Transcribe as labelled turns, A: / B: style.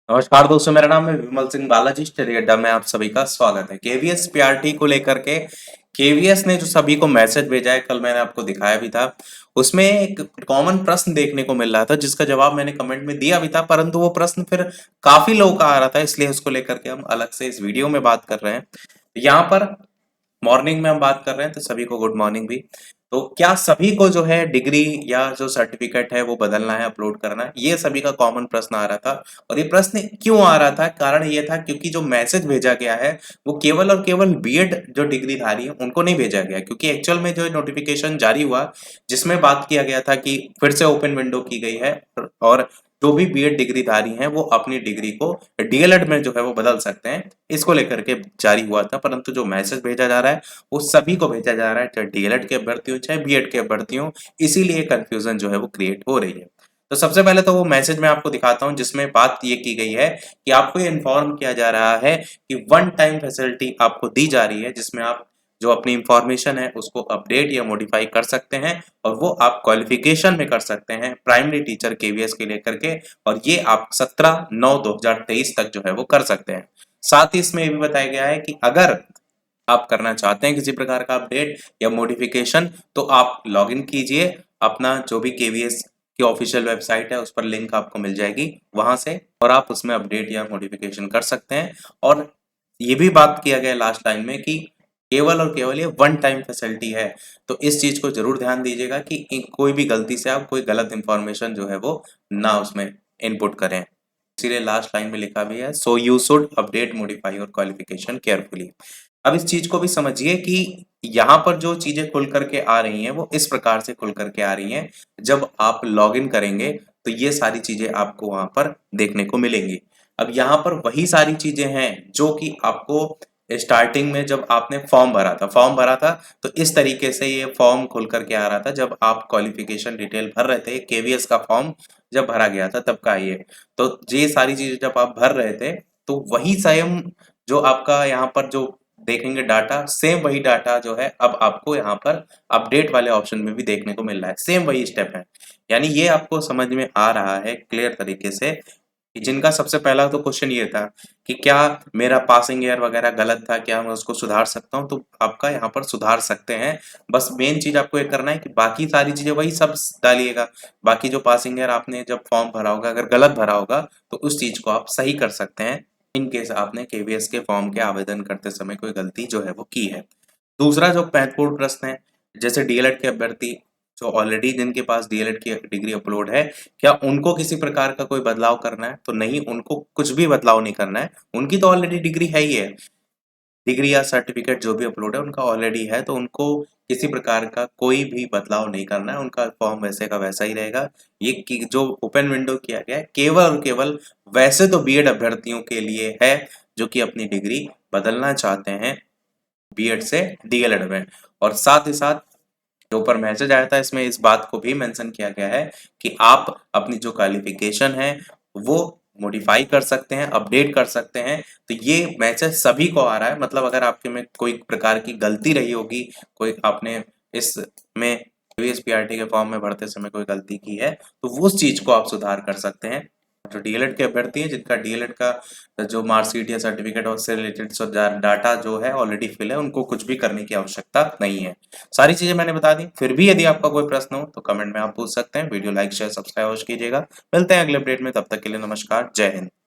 A: नमस्कार दोस्तों, मेरा नाम है विमल सिंह बालाजी। स्टडी अड्डा में आप सभी का स्वागत है। केवीएस पीआरटी को लेकर के केवीएस ने जो सभी को मैसेज भेजा है, कल मैंने आपको दिखाया भी था। उसमें एक कॉमन प्रश्न देखने को मिल रहा था जिसका जवाब मैंने कमेंट में दिया भी था, परंतु वो प्रश्न फिर काफी लोगों का आ रहा था, इसलिए उसको लेकर के हम अलग से इस वीडियो में बात कर रहे हैं। यहाँ पर मॉर्निंग में हम बात कर रहे हैं, तो सभी को गुड मॉर्निंग भी। तो क्या सभी को जो है डिग्री या जो सर्टिफिकेट है वो बदलना है, अपलोड करना है, ये सभी का कॉमन प्रश्न आ रहा था। और ये प्रश्न क्यों आ रहा था, कारण ये था क्योंकि जो मैसेज भेजा गया है वो केवल और केवल बीएड जो डिग्रीधारी है उनको नहीं भेजा गया, क्योंकि एक्चुअल में जो नोटिफिकेशन जारी हुआ जिसमें बात किया गया था कि फिर से ओपन विंडो की गई है और जो भी बीएड डिग्रीधारी हैं वो अपनी डिग्री को डीएलएड में जो है वो बदल सकते हैं, इसको लेकर के जारी हुआ था। परंतु जो मैसेज भेजा जा रहा है वो सभी को भेजा जा रहा है, चाहे डीएलएड के अभ्यर्थी हो चाहे बीएड के अभ्यर्थी हो, इसीलिए कंफ्यूजन जो है वो क्रिएट हो रही है। तो सबसे पहले तो वो मैसेज मैं आपको दिखाता हूं जिसमें बात ये की गई है कि आपको ये इन्फॉर्म किया जा रहा है कि वन टाइम फैसिलिटी आपको दी जा रही है, जिसमें आप जो अपनी इंफॉर्मेशन है उसको अपडेट या मॉडिफाई कर सकते हैं, और वो आप क्वालिफिकेशन में कर सकते हैं प्राइमरी टीचर केवीएस के लेकर के। और ये आप 17/9/2023 तक जो है वो कर सकते हैं। साथ ही इसमें ये भी बताया गया है कि अगर आप करना चाहते हैं किसी प्रकार का अपडेट या मॉडिफिकेशन, तो आप लॉगिन कीजिए अपना जो भी केवीएस की ऑफिशियल वेबसाइट है, उस पर लिंक आपको मिल जाएगी वहां से, और आप उसमें अपडेट या मॉडिफिकेशन कर सकते हैं। और ये भी बात किया गया लास्ट टाइम में कि केवल और केवल ये वन टाइम फैसिलिटी है, तो इस चीज को जरूर ध्यान दीजिएगा कि कोई भी गलती से आप कोई गलत इंफॉर्मेशन जो है वो ना उसमें इनपुट करें। इसीलिए लास्ट लाइन में लिखा भी है, so you should update modify your qualification carefully. अब इस चीज को भी समझिए कि यहाँ पर जो चीजें खुल करके आ रही हैं वो इस प्रकार से खुल करके आ रही हैं। जब आप लॉगिन करेंगे तो ये सारी चीजें आपको वहां पर देखने को मिलेंगी। अब यहाँ पर वही सारी चीजें हैं जो कि आपको स्टार्टिंग में जब आपने फॉर्म भरा था तो इस तरीके से ये फॉर्म खुल करके आ रहा था। जब आप क्वालिफिकेशन डिटेल भर रहे थे, केवीएस का फॉर्म जब भरा गया था तब का ये, तो ये सारी चीजें जब आप भर रहे थे तो वही सेम जो आपका यहाँ पर जो देखेंगे डाटा, सेम वही डाटा जो है अब आपको यहाँ पर अपडेट वाले ऑप्शन में भी देखने को मिल रहा है। सेम वही स्टेप है, यानी ये आपको समझ में आ रहा है क्लियर तरीके से कि जिनका सबसे पहला तो क्वेश्चन ये था कि क्या मेरा पासिंग ईयर वगैरह गलत था, क्या मैं उसको सुधार सकता हूँ, तो आपका यहाँ पर सुधार सकते हैं। बस मेन चीज आपको ये करना है कि बाकी सारी चीजें वही सब डालिएगा। बाकी जो पासिंग ईयर आपने जब फॉर्म भरा होगा अगर गलत भरा होगा तो उस चीज को आप सही कर सकते हैं, इन केस आपने केवीएस के फॉर्म के आवेदन करते समय कोई गलती जो है वो की है। दूसरा जो महत्वपूर्ण प्रश्न है, जैसे डीएलएड के अभ्यर्थी जो ऑलरेडी जिनके पास डीएलएड की डिग्री अपलोड है, क्या उनको किसी प्रकार का कोई बदलाव करना है? तो नहीं, उनको कुछ भी बदलाव नहीं करना है। उनकी तो ऑलरेडी डिग्री है ही है। डिग्री या सर्टिफिकेट जो भी अपलोड है उनका ऑलरेडी है, तो उनको किसी प्रकार का कोई भी बदलाव नहीं करना है। उनका फॉर्म वैसे का वैसा ही रहेगा। ये कि जो ओपन विंडो किया गया है केवल और केवल वैसे तो बीएड अभ्यर्थियों के लिए है जो कि अपनी डिग्री बदलना चाहते हैं बीएड से डीएलएड में। और साथ ही साथ जो ऊपर मैसेज आया था इसमें इस बात को भी मेंशन किया गया है कि आप अपनी जो क्वालिफिकेशन है वो मॉडिफाई कर सकते हैं, अपडेट कर सकते हैं। तो ये मैसेज सभी को आ रहा है, मतलब अगर आपके में कोई प्रकार की गलती रही होगी, कोई आपने इसमें पीआरटी के फॉर्म में भरते समय कोई गलती की है, तो वो उस चीज को आप सुधार कर सकते हैं। जो डीएलएड के अभ्यर्थी हैं जिनका डीएलएड का जो मार्कशीट या सर्टिफिकेट और उससे रिलेटेड डाटा जो है ऑलरेडी फिल है, उनको कुछ भी करने की आवश्यकता नहीं है। सारी चीजें मैंने बता दी। फिर भी यदि आपका कोई प्रश्न हो तो कमेंट में आप पूछ सकते हैं। वीडियो लाइक शेयर सब्सक्राइब अवश्य कीजिएगा। मिलते हैं अगले अपडेट में, तब तक के लिए नमस्कार, जय हिंद।